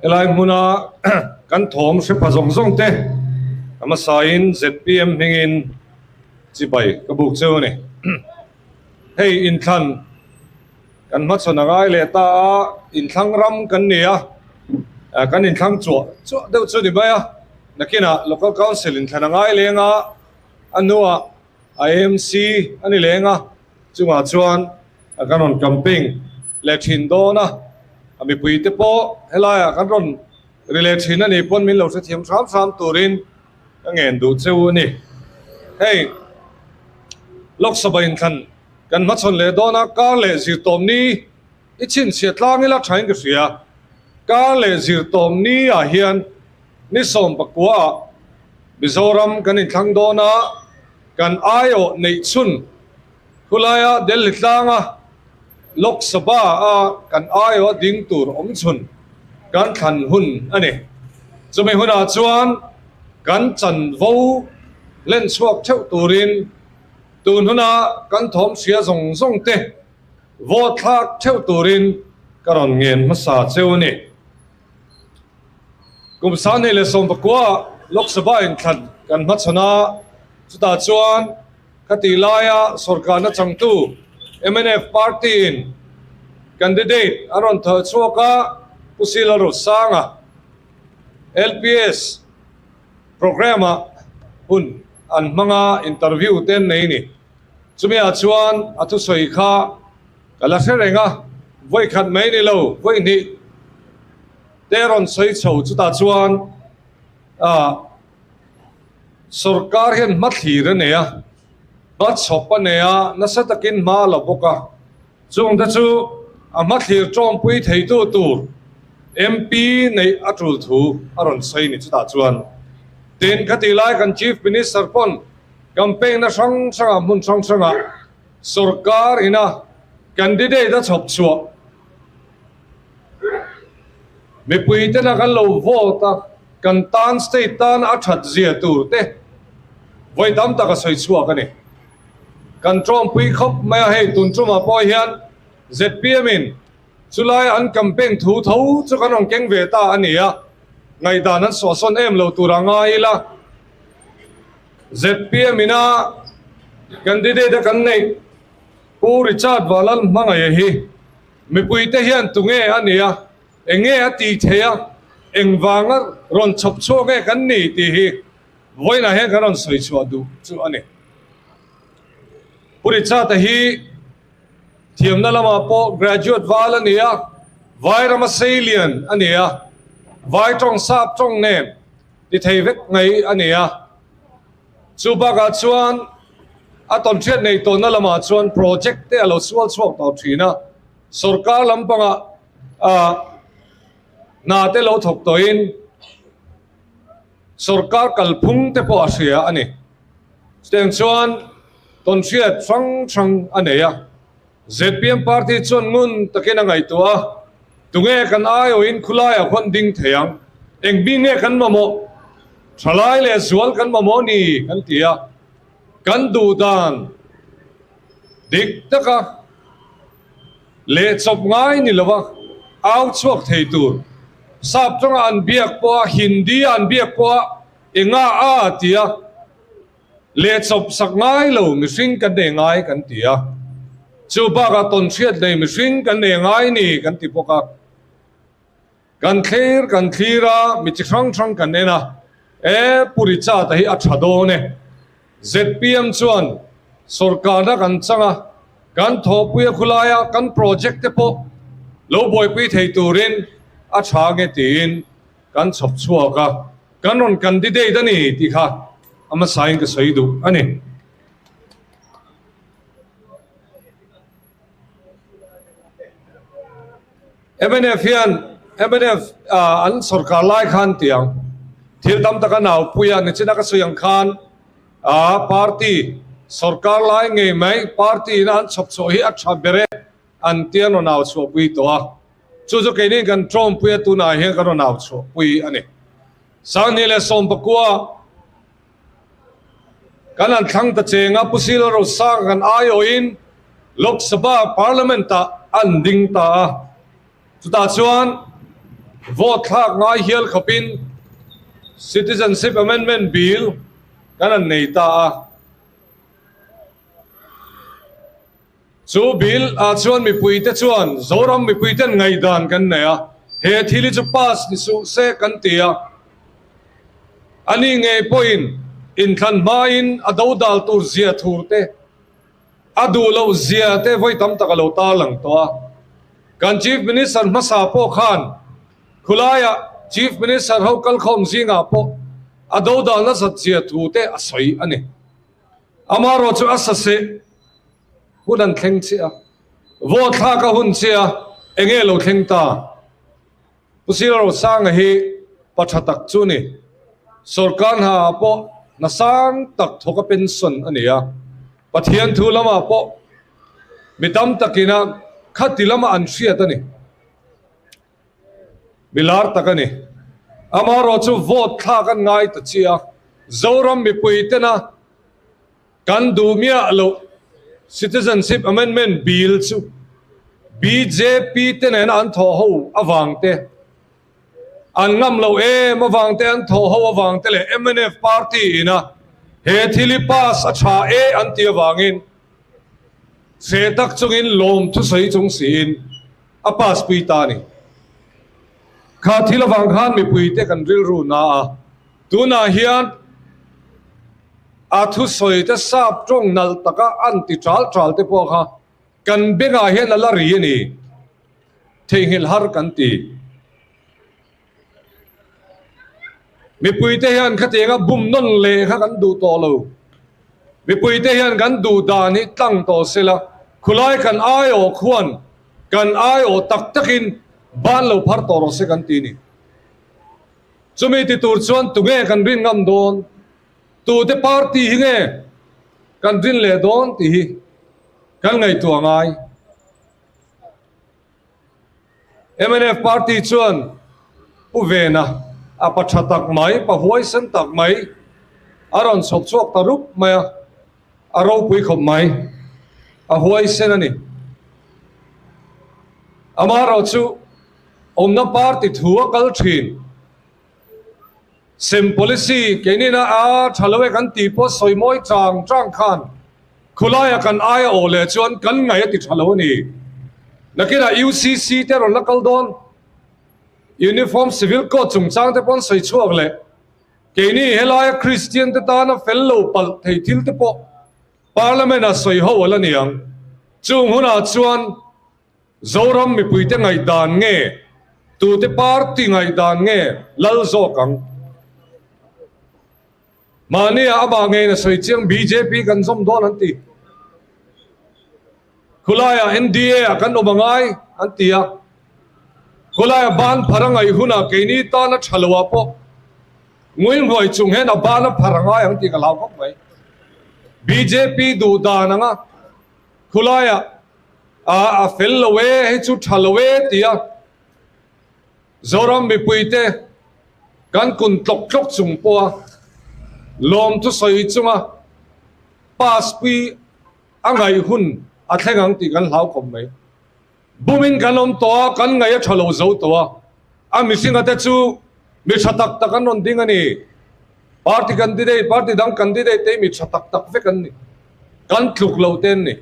Elai muna kan thom se phazong zong te ama sain ZPM hingin chibai kabuk cheu ni hey in than kan ma chona ngai le ta in thang ram kan nia kan in thang chu deu chu ni ba ya nakina local council in thana ngai lenga anua IMC ani lenga chunga chuan kanon camping le thin do na ami pui te po helaya kan ron relation ani pon min lo se thiam sam turin ngen du cheu ni hey lok sabain khan kan ma chon le do na ka le zir tom ni ichin se tlang ila thain ka sia ka le zir tom ni a hian ni som pakwa Mizoram kan in thang do na kan ayo nei chun khulaya del tlanga Lok Sabha kan ayo ding tur om chun kan than hun ani chumi huna chuan kan chan vo len chuak theu turin tun huna kan thom sia zong te vo thak theu turin karon ngen ma sa cheu ni kum sa ne le som pakwa Lok Sabha in than kan ma chana chuta chuan katilaya sarkar na changtu MNF party in candidate aron tho chuaka pusila ro sanga LPS programa hun an manga interview ten nei ni chumi a chuan atu soi kha kala serenga voi khat mai ni lo voi ni teron soi chho chuta chuan sarkar hian mathir ne ya bat sopa ne ya nasatakin ma la boka chung ta chu ama thlir trom pui thei tu tur MP nei atul thu aron sai ni chuta chuan ten khati lai kan chief minister pon campaign na sang mun sang sarkar ina candidate da chop chu me pui te na kan lo vote kan tan state tan a that zia tur te voi dam ta ka soi chu ka ni kan trom pui khop mai hei tun chuma po hian ZPM in chulai an campaign thu tho chu kan ong keng ve ta ania ngai dan an so son em lo turanga ila ZPM ina candidate kan nei pu Richard Walal mangai hi mi pui te hian tunge ania enge ati theya engwanga ron chop chu ge kan ni ti hi voina he kan on soi chu du chu ani Puricha ta hi thiamna lama po graduate wal ania vai ramasalian ania vai tong sap tong ne ti thei vek ngai ania chuba ga chuan aton thiat nei to na lama chuan project te alo sual chuak taw thina sarkar lampanga na te lo thok to in sarkar kalphung te po asia ani steng chuan ton siat sang aneya ZPM party chon ngun takena ngai tua tunge kan ayo in khulaya khon ding theyang eng bi nge kan mamo thalai le zual kan mamo ni kan tia kan du dan dik taka le chop ngai ni lawa au chuak thei tur sap changa an biak po hindi an biak po enga a tia le chop sak ngai lo mi sing kan de ngai kan tia chu ba ga ton chiat nei mi sing kan de ngai ni kan ti poka kan thira mi chi thang kan ne na e puri cha ta hi a thado ne ZPM chuan sarkar na kan changa kan tho puya khulaya kan project te po lo boy pui thei turin a tha nge tin kan chop chuaka kan on candidate ani ti kha ama saing ka soi du ani MNF an sarkar lai khan tiang thil dam taka naw puya ni china ka suyang khan party sarkar lai nge mai party na an chop cho hi a tha bere an tian naw cho pui to a chu ke ni kan trom puya tu na he ka naw cho pui ani sang ni le som pakwa kan an thang ta chenga pusilo ro sang kan ayo in Lok Sabha parliament ta an ding ta chuta chuan vote thak ngai hial khapin citizenship amendment bill kan nei ta chu bill a chuan mi puite chuan zoram mi puiten ngai dan kan ne a he thili chu pass ni su se kan tia ani nge point in khan main ado dal tur zia thurte adu lo zia te voi tam takalo ta lang to kan chief minister masa po khan khulaya chief minister ho kal khom zinga po ado dal na sat zia thute asoi ani amaro chu asase hunan thleng chia vo thla ka hun chia enge lo thleng ta pusiro sang hi pachatak chu ni sarkar ha po na sang tak thoka pension ania pathian thu lama po mitam takina khatilama an hriat ani milar takani amaro chu vote thla kan ngai ta chia zoram mi puitena kan dumia lo citizenship amendment bill chu BJP tenen an tho ho awangte an ngam lo awangte an tho ho awangte le MNF party ina he thili pass acha an ti awangin se tak chungin lom thu sei chung sin a pass puita ni kha thila wang khan mi puite kan ril ru na tuna hian a thu soi te sap trong nal taka anti tral te po kha kan benga hian ala ri ni thengil har kan ti mi puite hian khatenga bum non le kha kan du to lo mi puite hian kan du da ni tlang to sela khulai kan ai o khuan kan ai o tak takin ban lo phar to ro se kan ti ni chumi ti tur chuan tunge kan rin ngam don tu te party hinge kan rin le don ti hi kan ngai tu ngai MNF party chuan uvena a pachatak mai pa huai san tak mai aron sok chok tarup maya aro pui khop mai a huai sen ani amaro chu omna party thua kal thin sim policy kenina a thalowe kan ti po soimoi chang khan khulaya kan aya ole chuan kan ngai ti thalo ni nakira UCC te ron lakal don uniform civil code chungchang te pon soi chuak le keni helaya Christian te ta na fellow pal thei thil te po parliament a soi ho wala niang chung huna chuan zoram mi puite ngai dan nge tu te party ngai dan nge lal zo kang mania aba nge na soi chiang BJP kan som don anti khulaya NDA kan obangai antia khulaya ban pharangai huna keini ta na thalwa po ngui hoi chung he na ban pharangai anti ka law kok mai BJP du dananga khulaya a fellowe he chu thalwe tia zoram mi puite kan kun tlok chung po lom tu soi chunga pass pi angai hun a thengang ti kan lau khom mai bumin kanom to kan ngai thalo zo to a missing ate chu mi chatak tak an on ding ani party dang candidate te mi chatak tak ve kan ni kan thluk lo ten ni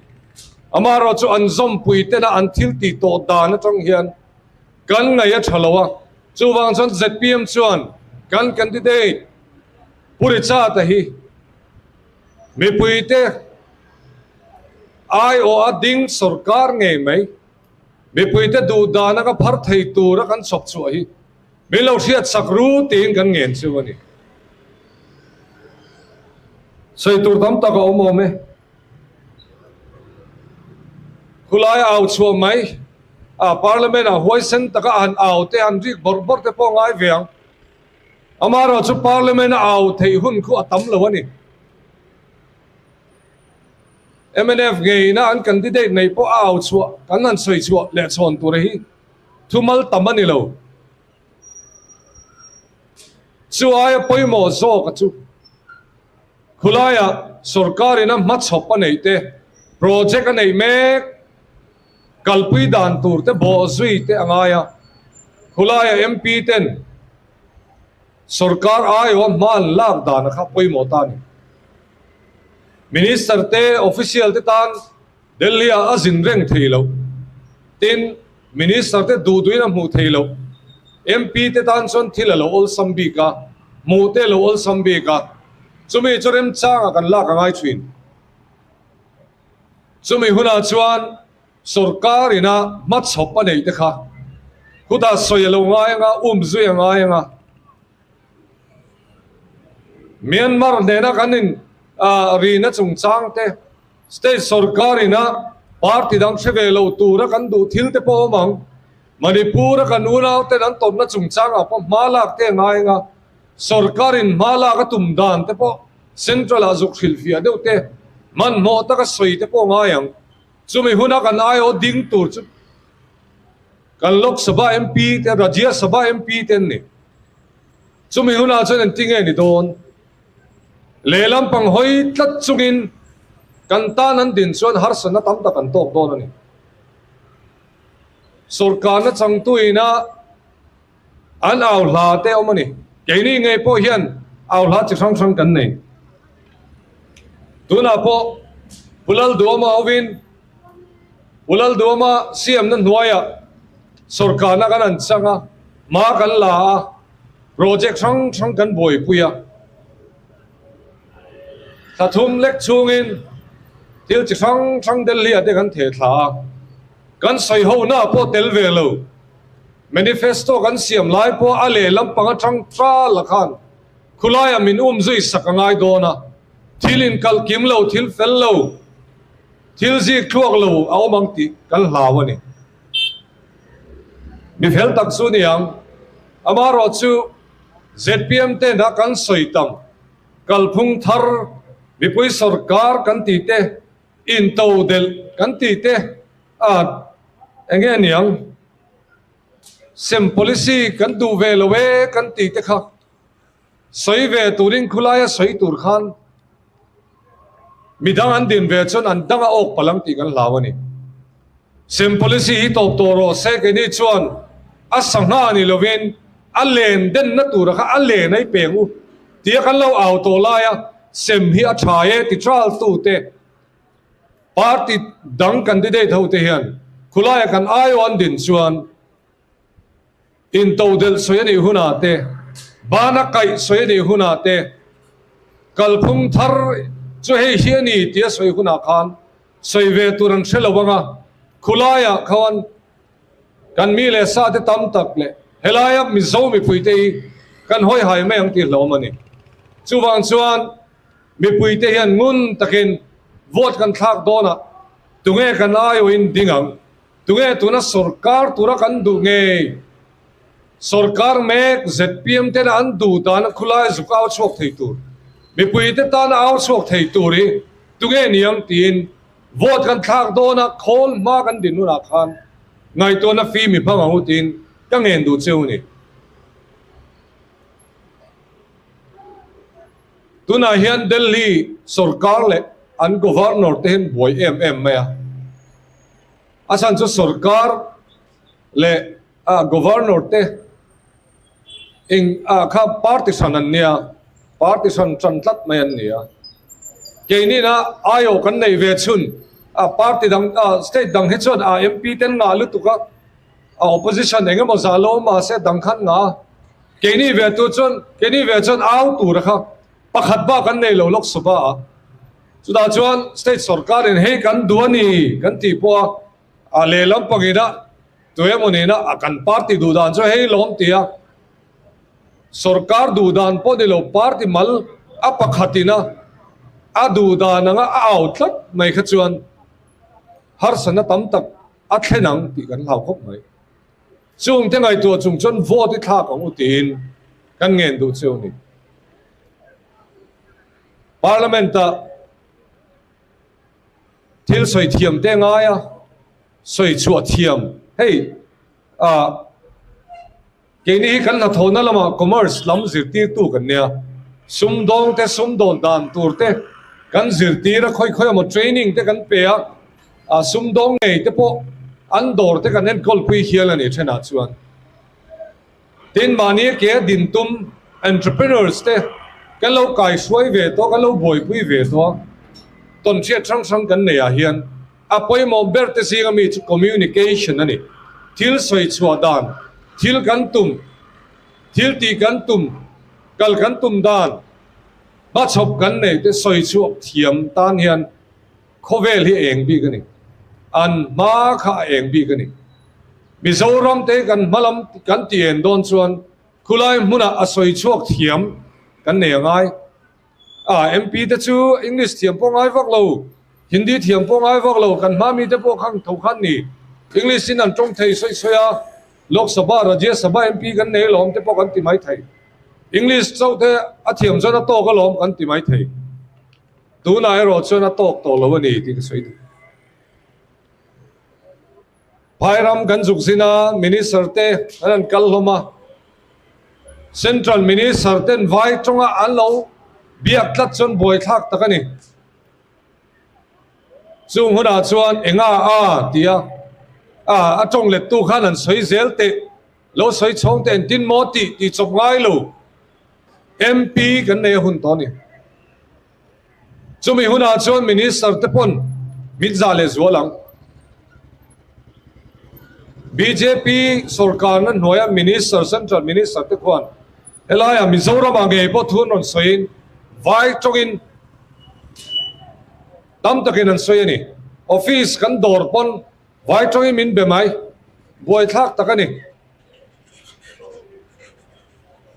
amaro chu an zom pui te na an thil ti to da na tong hian kan ngai thalowa chu wang chon ZPM chuan kan candidate puri cha ta hi mi pui te ai o ading sarkar nge mai mi puite du dana ka phar thei tu ra kan sok chu hi mi lo thiat sakru tin kan ngen chu ani sei tur tam ta ka omo me khulai au chu mai a parliament a hoisen ta ka an au te an rik bor te po ngai veang amaro chu parliament au thei hun khu atam lo ani MNF gay na an candidate nei po aw chua kan an soi chua le chon tu rehi thumal tamani lo chu aya poimo zo ka chu khulaya sarkar ina ma chopa nei te project nei me kalpui dan tur te bo zui te angaya khulaya MP ten sarkar ayo man lak dan kha poi motan minister te official te tan Delhi a azin reng theilo tin minister te du duina mu theilo MP te tan son thilalo ol sambi ka mu te lo ol sambi ka chumi chorem changa kan la ka ngai thin chumi huna chuan sarkar ina mat chop anei te kha kuda soyelo ngai nga zui ngai nga Myanmar nena kanin rina chung chang te state sarkar ina party dang chevelo tura kan du thil te po mang Manipur kan unau te nan ton na chung chang apa malak te ngai nga sarkarin mala ka tum dan te po central azuk khilfia deu te man mo ta ka soi te po ngai chumi huna kan ayo ding tur chu kan lok sabha MP te rajya sabha MP ten ni chumi huna chen tinge ni don lelam pang hoi tlat chungin kan ta nan din chuan har sana tam ta kan tok don ani sarkar na changtuina an aw hla te omani keini nge po hian aw hla chi sang sang kan nei tuna po pulal duama ovin pulal duama siam na nuaya sarkar na kan an changa ma kan la project sang sang kan boi puya thum lek chungin til chi sang sang Delhi ate kan the thla kan soi ho na po tel velo manifesto kan siam lai po ale lampang atang tra lakhan khulaya min zui sakangai dona thilin kal kim lo thil fel lo thil ji kluak lo aw mang ti kal hlawani mi fel tak su niang amaro chu ZPM te na kan soi tam kalphung thar mipui sarkar kan ti te in to del kan ti te enge niang sem policy kan du ve lo we kan ti te kha soi ve turin khulaya soi tur khan midang an din ve chon an danga ok palang ti kan lawani sem policy hi top toro se ke ni chuan asangha ni lovin alen den na tur kha alen ai pengu ti kan lo au to laya sem hi a thaye ti tral tu te party dang candidate ho te hian khulaya kan ayo an din chuan in to del soyani huna te bana kai soyani huna te kalphung thar chu hei hiani tia soi huna khan soi ve turang shelawanga khulaya khawan kan mi le sa te tam tak le helaya mi zo mi puite kan hoi hai me ang ti lomani chuwang chuan mi puite hian ngun takin vote kan thak dona tunge kan ayo in dingang tunge tuna sarkar tura kan du nge sarkar mek ZPM te an du dan khulai zukaw chok thei tur mi puite tan aw chok thei turi tunge niang tin vote kan thak dona khol ma kan din nu na khan ngai to na fi mi phang hu tin ka ngen du cheu ni tuna hian Delhi sarkar le an governor te hin boy maya asan chu sarkar le governor te in kha partisan an nia partisan chantlat mai an nia keini na ayo kan nei ve chun party dang state dang he chon MP ten nga lu tuka opposition enge mo zalo ma se dang khan nga keini ve tu chon aw tu ra kha pakhat ba kan nei lo lok suba chuda chuan state sarkar in he kan duani kan ti po le lam pangina toyamoni na akan party du dan cho he lom tia sarkar du dan po de lo party mal apakhatina adu dan nga outlet mai kha chuan har sana tam tak athenang ti kan lau khop mai chung te ngai tu chung chon vote tha kong utin kan ngen du cheu ni parliament thil soi thiam te ngaya soi chu thiam hey ke ni kan na thona lama commerce lam zirti tu kan nia sumdong te sumdon dan tur te kan zirti ra khoi khoi mo training te kan pe sumdong nei te po an dor te kan en kol pui hial ani thena chuan tin mani ke din tum entrepreneurs te kan lo kai suai ve to kan lo boi pui ve to ton che chang chang kan ne a hian apoi mo ber te singa mi communication ani thil soi chua dan thil kan tum thil ti kan tum kal kan tum dan ma chop kan ne te soi chu thiam tan hian khovel hi eng bi kani an ma kha eng bi kani Mizoram te kan malam kan tien don chuan khulai muna asoi chuak thiam kan ne ngai MP te chu English thiam po ngai vak lo Hindi thiam po ngai vak lo kan ma mi te po khang tho khan ni English in an tong thei soi soya Lok Sabha Rajya Sabha MP kan ne lom te po kan ti mai thai English chau te a thiam chona to ka lom kan ti mai thei tu nai ro chona tok to lo ni ti soi Bhairam Ganjuk Zina Minister te an kalhoma Central Minister ten vai tonga anlo biak tlat chon boi thak takani chung huna chuan enga tia atong let tu khan an soi zel te lo soi chong ten tin mo ti chop ngai lo MP kan ne hun to ni chumi huna chuan minister te pon mitzale zualang BJP sarkar na noya minister central minister te kwan elaya Mizoram ange po thun on soin vai chongin tam takin an soyani office kan dor pon vai chongin min bemai boi thak takani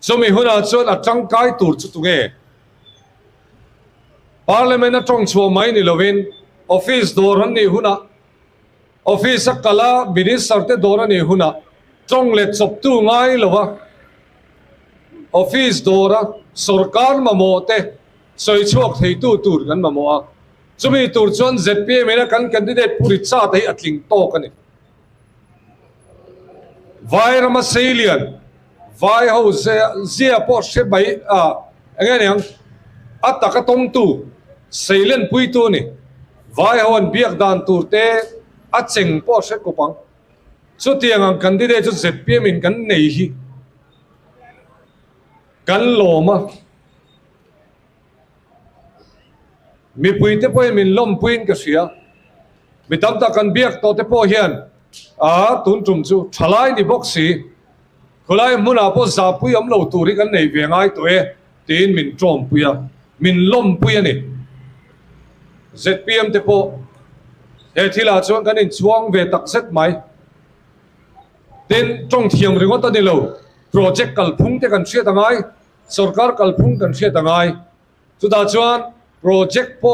chumi huna chon atang kai tur chu tunge parliament na chong chu mai ni lovin office dor han ni huna office kala minister te dor ni huna chong le chop tu ngai lova office dora sarkar mamote soi chuak thei tu tur kan mamoa chumi tur chon ZPM ena kan candidate puri cha thei atling to kani vai rama salian vai ho zia po she bai angeniang ataka tom tu salian pui tu ni vai ho an biak dan tur te acheng po she kopang chu tiang ang candidate chu ZPM in kan nei hi kan loma mi puite po min lom puin ka sia mi tam ta kan biak to te po hian tun tum chu thalai ni boxi khulai muna po za pui am lo turi kan nei ve ngai to e tin min trom puya min lom puya ni ZPM te po e thila chuan kan in chuang ve tak set mai tin trong thiam ringot ta ni lo project kalphung te kan sia tangai sarkar kalphung kan sia tangai chu da chuan project po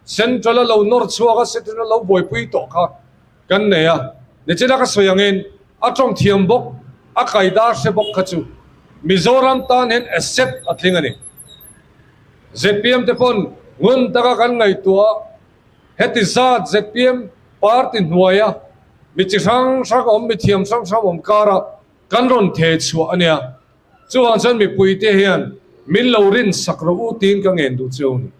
central lo north chuaka central lo boi pui to kha kan ne ya ne chena ka soyangin atong thiam bok a kaida se bok khachu Mizoram tan hen asset athingani ZPM te pon ngun taka kan ngai tua hetiza ZPM party nuaya mi chi sang sang om mi thiam sang sang om kara kan ron the chu ania chuan chan mi puite hian min lo rin sakro u tin ka ngen du chuni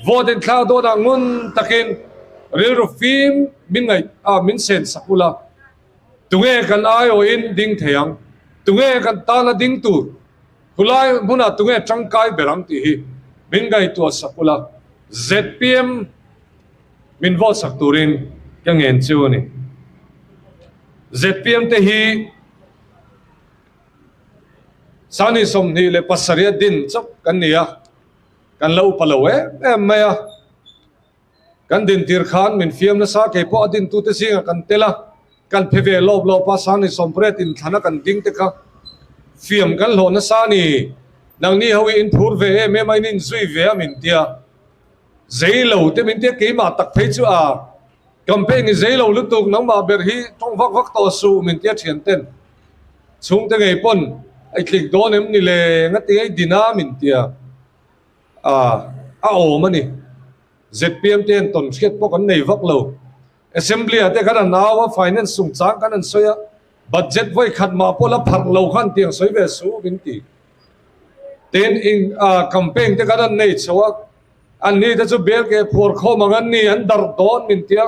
voten thla do da ngun takin ril ro fim min ngai min sen sakula tunge kan ayo in ding theyang tunge kan ta na ding tu hulai muna tunge changkai berang ti hi min ngai tu sakula ZPM min vo sakturin ka ngen chuni ZPM te hi sani som ni le pasaria din chop kan nia kan lo palowe maya kan din tir khan min fiam na sa ke po din tu te singa kan tela kan pheve lob lo pa sani som pret in thana kan ding te kha fiam kan lo na sani nang ni hawi in phur ve me mai nin zui ve min tia zeilo te min te ke ma tak phei chu campaign ni zeilo lu tuk nang ma ber hi thong vak vak to su min tia thian ten chung te ngei pon ai klik don em ni le ngati ai dina min tia o mani ZPM ten ton sket po kan nei vak lo assembly ate kan nawa finance sung chang kan an soya budget voi khat ma pola phak lo khan tiang soi ve su bin ti ten in campaign te kan nei chawa an ni ta chu bel ke phor kho mangan ni an dar don min tia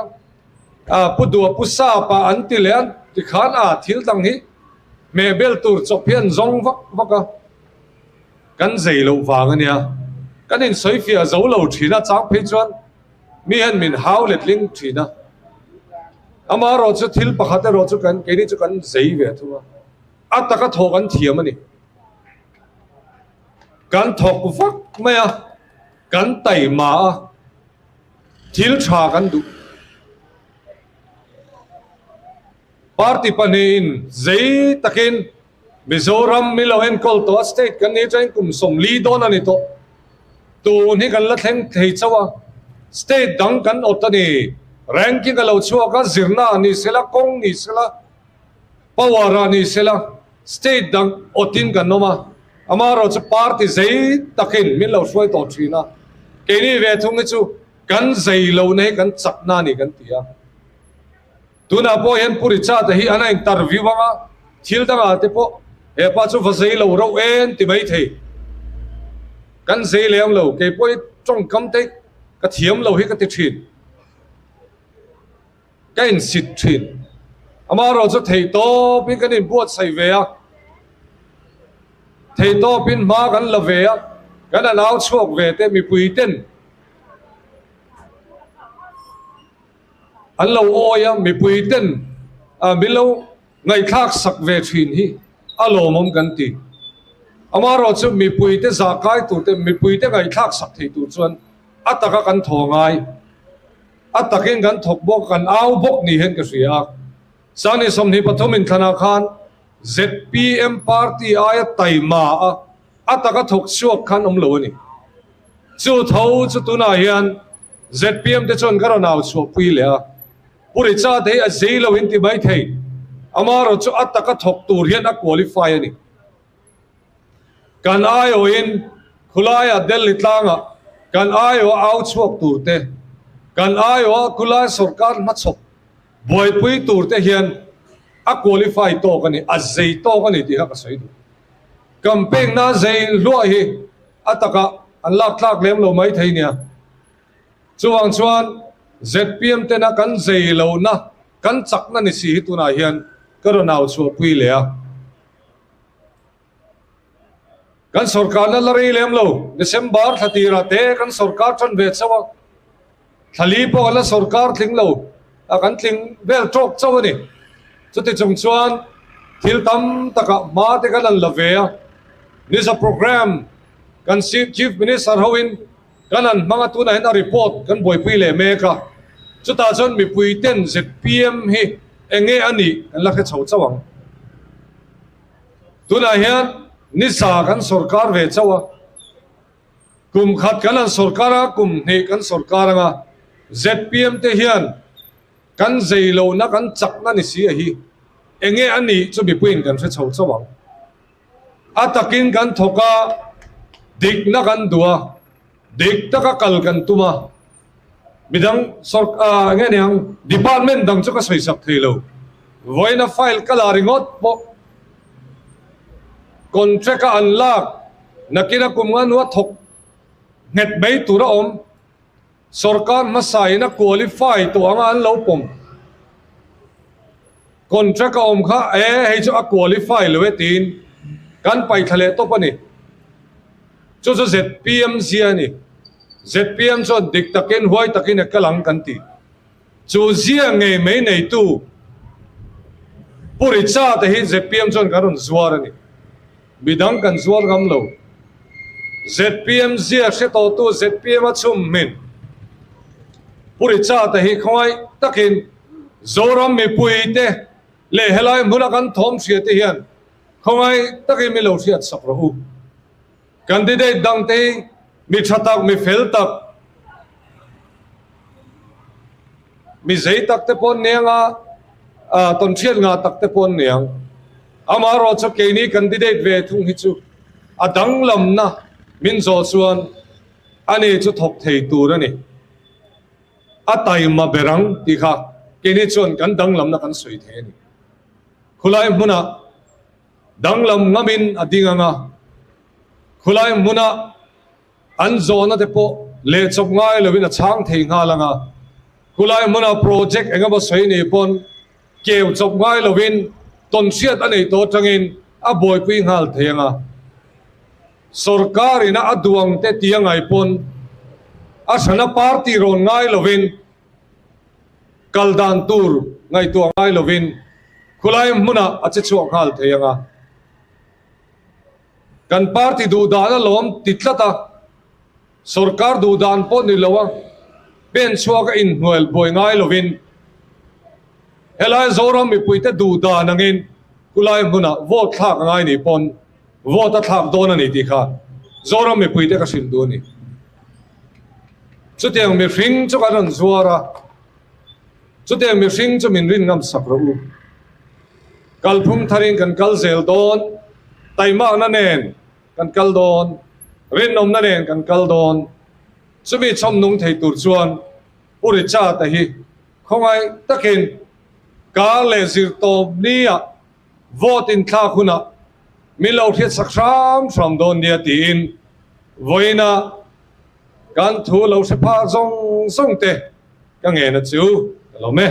pu du pu sa pa an ti le an ti khan thil dang hi mẹ bel tur chọc phiền rong vắc vắc à căn dày lâu vàng anh nha căn nên soi phía dấu lâu chỉ na chắc phê chuan mi hen min hao lết linh chỉ na ama rồi cho thil pakhat rồi cho căn cái này cho căn dày về thôi à ta cái thọ căn thiam anh căn thọ vắc mày à căn tay mà thil cha căn đủ party panin zai takin Mizoram Miloen Kolto State kan ni chain kum som li don ani to tu ni kan la thleng thei chawa state dang kan otani ranking alo chua ka zirna ni sela kong ni sela power ni sela state dang otin kan noma amaro cha party zai takin min lo swai to thina ke ni ve thung chu kan zai lo nei kan chakna ni kan tia tuna po hen puri cha ta hi ana interview ma thil danga te po e pa chu vasei lo ro en ti mai thei kan sei lem lo ke poi trong kam te ka thiam lo hi ka ti thin ka in sit thin ama ro chu thei to pin kan in buat sai ve a thei to pin ma kan la ve a kan anau chuak ve te mi pui ten an lo oya mi pui ten a mi lo ngai thak sak ve thin hi alo mom kan ti amaro chu mi pui te za kai tu te mi pui te ngai thak sak thei tu chuan ataka kan thongai atakin kan thok bok kan au bok ni hen ka ria sani somni pathomin thana khan ZPM party aya taima ataka thok chuak khan lo ni chu tho chu tuna hian ZPM te chon karo naw chu pui le a puri cha te a zeilo hin ti mai thei amaro chu ataka thok tur hian a qualify ani kan ayo in khulaya delhi tlanga kan ayo au chuak tur te kan ayo khulai sarkar ma chop boy pui tur te hian a qualify to kani a zei to kani ti ha ka sei du campaign na zei lo hi ataka an lak tlak lem lo mai thei nia chuang chuan ZPM te na kan zei lo na kan chak na ni si tu na hian karo naw chu pui le a kan sarkar na lari lem lo December thatira te kan sarkar chon ve chawa thali po la sarkar thling lo a kan thling vel tok chaw ni chuti chung chuan thil tam taka ma te kan an la ve a this a program kan chief minister hoin kan an manga tu na hen a report kan boi pui le me ka chuta chon mi pui ten ZPM hi enge ani kan la khe chho chawang tuna hian ni sa kan sarkar ve chawa kum khat kan an sarkara kum ne kan sarkara ZPM te hian kan zeilo na kan chak na ni si hi enge ani chu mi puin kan fe chho chawang atakin kan thoka dik na kan dua dik taka kal kan tuma midang nge niang department dang chu ka soi sak thelo voina file kala ringot po contract ka unlock nakina kumnga nuwa thok nget mai tura om sarkar masai na qualify to anga an lo pom contract ka om kha hei chu a qualify lo tin kan pai thale to pani chu ZPM zia ni ZPM cho dik takin huai takin kalang kan ti chu zia nge mai nei tu puri cha te hi ZPM chon karon zuar ani bidang kan zuar gam lo ZPM zia se to tu ZPM a chum min puri cha te hi khoi takin zoram mi pui te le helai muna kan thom sia te hian khoi takin mi lo sia sak ro candidate dang te mi thatak mi fel tak mi zei tak te pon nenga ton thiat nga tak te pon neng amaro cho ke ni candidate ve thung hi chu adang lam na min zo chuan ani chu thok thei tur ani atai ma berang ti kha ke ni chuan kan dang lam na kan soi the ni khulai muna dang lam ngamin adinga nga khulai muna an zona te po le chop ngai lovin a chang thei nga langa khulai muna project enga ba soi ni pon keu chop ngai lovin ton siat ani to tangin a boy pui ngal thenga sarkar ina aduang te tiangai pon asana party ron ngai lovin kaldan tur ngai tu ngai lovin khulai muna ache chuak ngal theyanga kan party du dana lom titlata sarkar du dan pon ni lawa ben chuak in nuel boy ngai lovin helai zoram mi puite du dan angin khulai muna vote thak ngai ni pon vote thak don ani ti kha zoram mi puite ka sin du ni chu tiang mi hring chu ka ran zuara chu tiang mi hring chu min rin ngam sakro u kalphum tharin kan kal zel don taima na nen kan kal don rin nom na nen kan kal don chu mi chom nung thei tur chuan uri cha ta hi khongai takin ka le zir tom nia vote in thla khuna mi lo thiat sakram from don dia tin voina kan thu lo se pha zong zong te ka nge na chu lo me